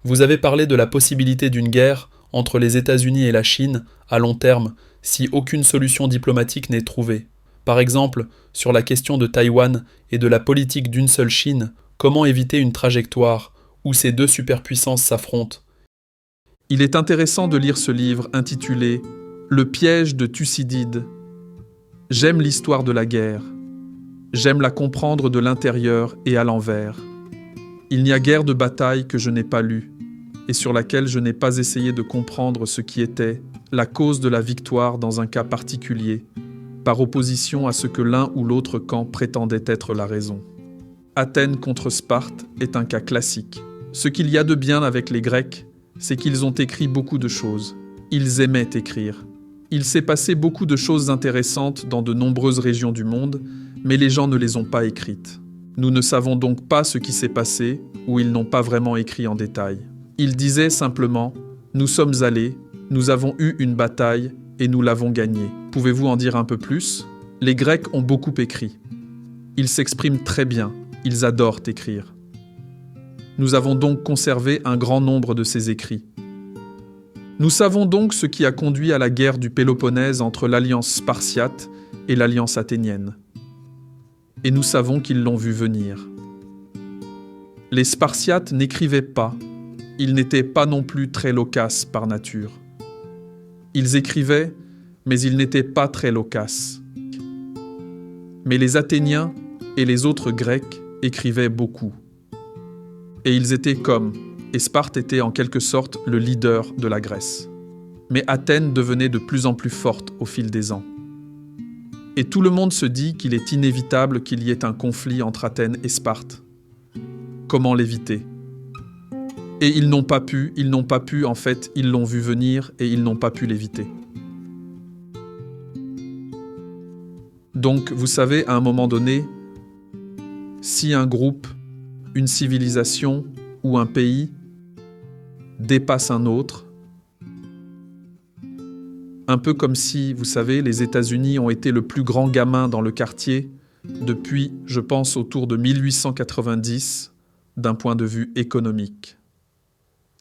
Vous avez parlé de la possibilité d'une guerre entre les États-Unis et la Chine à long terme si aucune solution diplomatique n'est trouvée. Par exemple, sur la question de Taïwan et de la politique d'une seule Chine, comment éviter une trajectoire où ces deux superpuissances s'affrontent? Il est intéressant de lire ce livre intitulé « Le piège de Thucydide ». J'aime l'histoire de la guerre. J'aime la comprendre de l'intérieur et à l'envers. Il n'y a guère de bataille que je n'ai pas lue et sur laquelle je n'ai pas essayé de comprendre ce qui était la cause de la victoire dans un cas particulier, par opposition à ce que l'un ou l'autre camp prétendait être la raison. Athènes contre Sparte est un cas classique. Ce qu'il y a de bien avec les Grecs, c'est qu'ils ont écrit beaucoup de choses. Ils aimaient écrire. Il s'est passé beaucoup de choses intéressantes dans de nombreuses régions du monde, mais les gens ne les ont pas écrites. Nous ne savons donc pas ce qui s'est passé, ou ils n'ont pas vraiment écrit en détail. Ils disaient simplement « Nous sommes allés, nous avons eu une bataille et nous l'avons gagnée. Pouvez-vous en dire un peu plus ?» Les Grecs ont beaucoup écrit. Ils s'expriment très bien, ils adorent écrire. Nous avons donc conservé un grand nombre de ces écrits. Nous savons donc ce qui a conduit à la guerre du Péloponnèse entre l'alliance spartiate et l'alliance athénienne. Et nous savons qu'ils l'ont vu venir. Les Spartiates n'écrivaient pas, ils n'étaient pas non plus très loquaces par nature. Ils écrivaient, mais ils n'étaient pas très loquaces. Mais les Athéniens et les autres Grecs écrivaient beaucoup. Et ils étaient comme, et Sparte était en quelque sorte le leader de la Grèce. Mais Athènes devenait de plus en plus forte au fil des ans. Et tout le monde se dit qu'il est inévitable qu'il y ait un conflit entre Athènes et Sparte. Comment l'éviter ? Et ils n'ont pas pu, en fait, ils l'ont vu venir et ils n'ont pas pu l'éviter. Donc, vous savez, à un moment donné, si un groupe, une civilisation ou un pays dépasse un autre, un peu comme si, vous savez, les États-Unis ont été le plus grand gamin dans le quartier depuis, je pense, autour de 1890, d'un point de vue économique.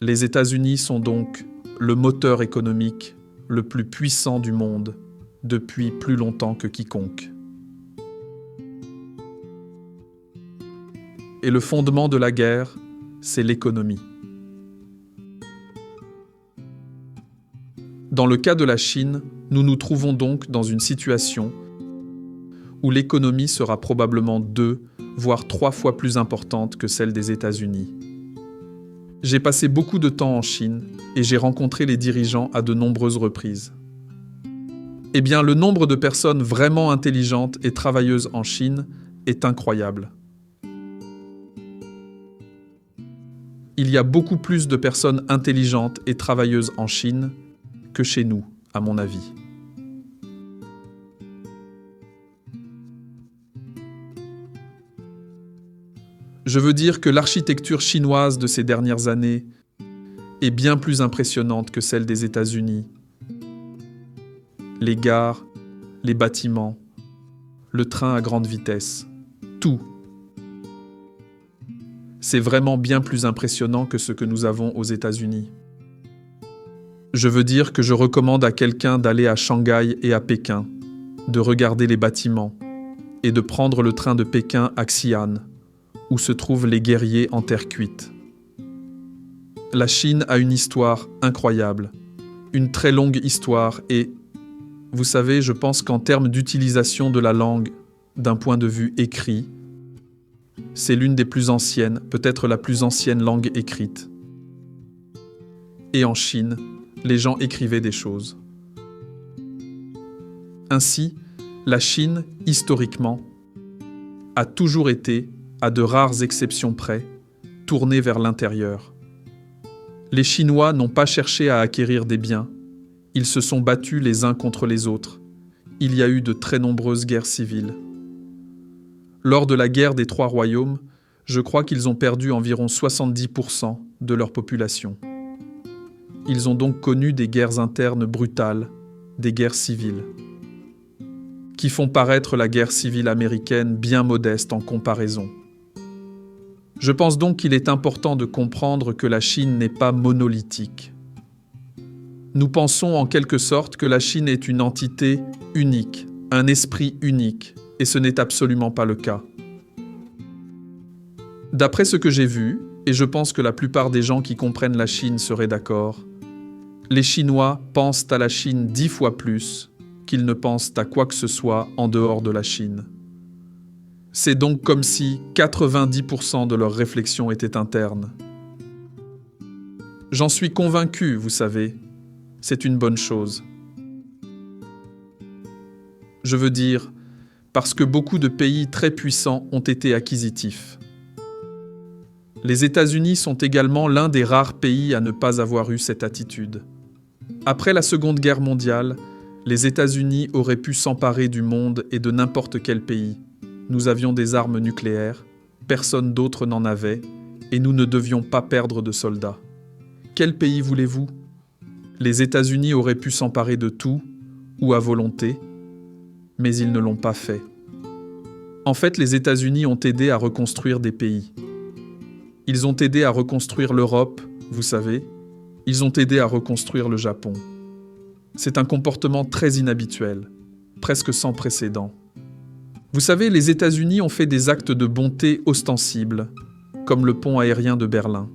Les États-Unis sont donc le moteur économique le plus puissant du monde depuis plus longtemps que quiconque. Et le fondement de la guerre, c'est l'économie. Dans le cas de la Chine, nous nous trouvons donc dans une situation où l'économie sera probablement 2, voire 3 fois plus importante que celle des États-Unis. J'ai passé beaucoup de temps en Chine et j'ai rencontré les dirigeants à de nombreuses reprises. Eh bien, le nombre de personnes vraiment intelligentes et travailleuses en Chine est incroyable. Il y a beaucoup plus de personnes intelligentes et travailleuses en Chine que chez nous, à mon avis. Je veux dire que l'architecture chinoise de ces dernières années est bien plus impressionnante que celle des États-Unis. Les gares, les bâtiments, le train à grande vitesse, tout. C'est vraiment bien plus impressionnant que ce que nous avons aux États-Unis. Je veux dire que je recommande à quelqu'un d'aller à Shanghai et à Pékin, de regarder les bâtiments et de prendre le train de Pékin à Xi'an, où se trouvent les guerriers en terre cuite. La Chine a une histoire incroyable, une très longue histoire et, vous savez, je pense qu'en termes d'utilisation de la langue d'un point de vue écrit, c'est l'une des plus anciennes, peut-être la plus ancienne langue écrite. Et en Chine, les gens écrivaient des choses. Ainsi, la Chine, historiquement, a toujours été, à de rares exceptions près, tournée vers l'intérieur. Les Chinois n'ont pas cherché à acquérir des biens, ils se sont battus les uns contre les autres. Il y a eu de très nombreuses guerres civiles. Lors de la guerre des 3 royaumes, je crois qu'ils ont perdu environ 70% de leur population. Ils ont donc connu des guerres internes brutales, des guerres civiles, qui font paraître la guerre civile américaine bien modeste en comparaison. Je pense donc qu'il est important de comprendre que la Chine n'est pas monolithique. Nous pensons en quelque sorte que la Chine est une entité unique, un esprit unique, et ce n'est absolument pas le cas. D'après ce que j'ai vu, et je pense que la plupart des gens qui comprennent la Chine seraient d'accord, les Chinois pensent à la Chine 10 fois plus qu'ils ne pensent à quoi que ce soit en dehors de la Chine. C'est donc comme si 90% de leurs réflexions étaient internes. J'en suis convaincu, vous savez, c'est une bonne chose. Je veux dire, parce que beaucoup de pays très puissants ont été acquisitifs. Les États-Unis sont également l'un des rares pays à ne pas avoir eu cette attitude. Après la Seconde Guerre mondiale, les États-Unis auraient pu s'emparer du monde et de n'importe quel pays. Nous avions des armes nucléaires, personne d'autre n'en avait, et nous ne devions pas perdre de soldats. Quel pays voulez-vous ? Les États-Unis auraient pu s'emparer de tout, ou à volonté, mais ils ne l'ont pas fait. En fait, les États-Unis ont aidé à reconstruire des pays. Ils ont aidé à reconstruire l'Europe, vous savez. Ils ont aidé à reconstruire le Japon. C'est un comportement très inhabituel, presque sans précédent. Vous savez, les États-Unis ont fait des actes de bonté ostensibles, comme le pont aérien de Berlin.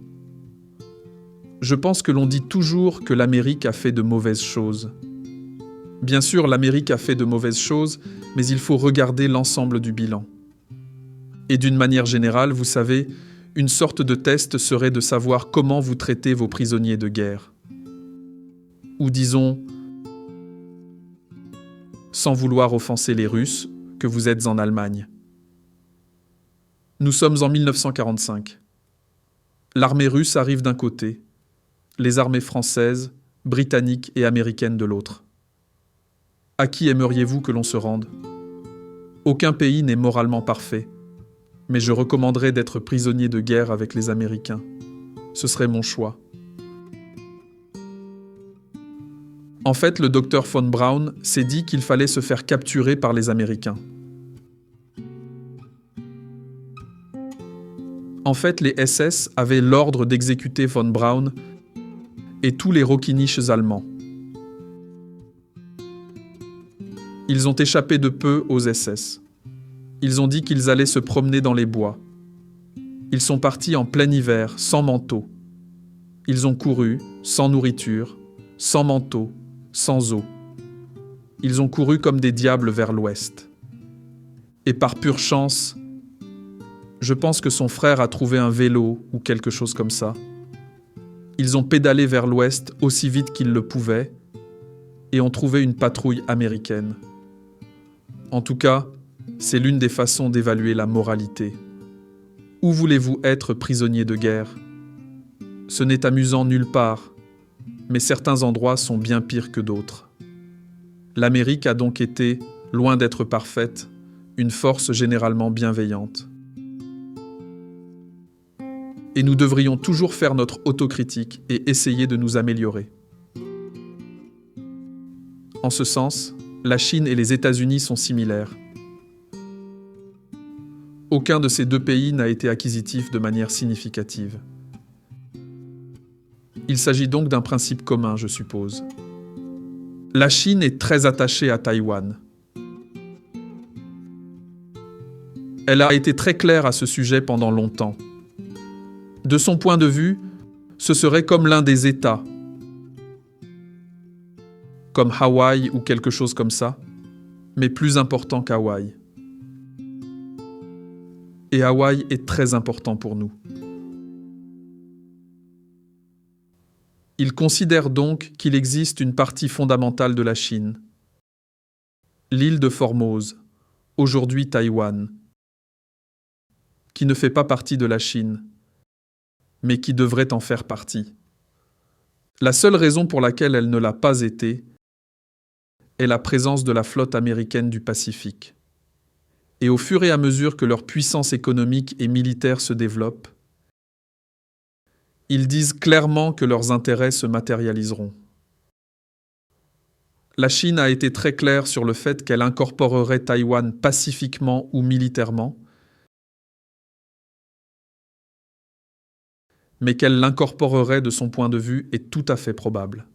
Je pense que l'on dit toujours que l'Amérique a fait de mauvaises choses. Bien sûr, l'Amérique a fait de mauvaises choses, mais il faut regarder l'ensemble du bilan. Et d'une manière générale, vous savez, une sorte de test serait de savoir comment vous traitez vos prisonniers de guerre. Ou disons, sans vouloir offenser les Russes, que vous êtes en Allemagne. Nous sommes en 1945. L'armée russe arrive d'un côté, les armées françaises, britanniques et américaines de l'autre. À qui aimeriez-vous que l'on se rende ? Aucun pays n'est moralement parfait, mais je recommanderais d'être prisonnier de guerre avec les Américains. Ce serait mon choix. En fait, le docteur von Braun s'est dit qu'il fallait se faire capturer par les Américains. En fait, les SS avaient l'ordre d'exécuter von Braun et tous les Rauchiniches allemands. Ils ont échappé de peu aux SS. Ils ont dit qu'ils allaient se promener dans les bois. Ils sont partis en plein hiver, sans manteau. Ils ont couru, sans nourriture, sans manteau, sans eau. Ils ont couru comme des diables vers l'ouest. Et par pure chance, je pense que son frère a trouvé un vélo ou quelque chose comme ça. Ils ont pédalé vers l'ouest aussi vite qu'ils le pouvaient et ont trouvé une patrouille américaine. En tout cas, c'est l'une des façons d'évaluer la moralité. Où voulez-vous être prisonnier de guerre ? Ce n'est amusant nulle part, mais certains endroits sont bien pires que d'autres. L'Amérique a donc été, loin d'être parfaite, une force généralement bienveillante. Et nous devrions toujours faire notre autocritique et essayer de nous améliorer. En ce sens, la Chine et les États-Unis sont similaires. Aucun de ces deux pays n'a été acquisitif de manière significative. Il s'agit donc d'un principe commun, je suppose. La Chine est très attachée à Taïwan. Elle a été très claire à ce sujet pendant longtemps. De son point de vue, ce serait comme l'un des États, comme Hawaï ou quelque chose comme ça, mais plus important qu'Hawaï. Et Hawaï est très important pour nous. Il considère donc qu'il existe une partie fondamentale de la Chine, l'île de Formose, aujourd'hui Taïwan, qui ne fait pas partie de la Chine, mais qui devrait en faire partie. La seule raison pour laquelle elle ne l'a pas été est la présence de la flotte américaine du Pacifique. Et au fur et à mesure que leur puissance économique et militaire se développe, ils disent clairement que leurs intérêts se matérialiseront. La Chine a été très claire sur le fait qu'elle incorporerait Taïwan pacifiquement ou militairement, mais qu'elle l'incorporerait de son point de vue est tout à fait probable.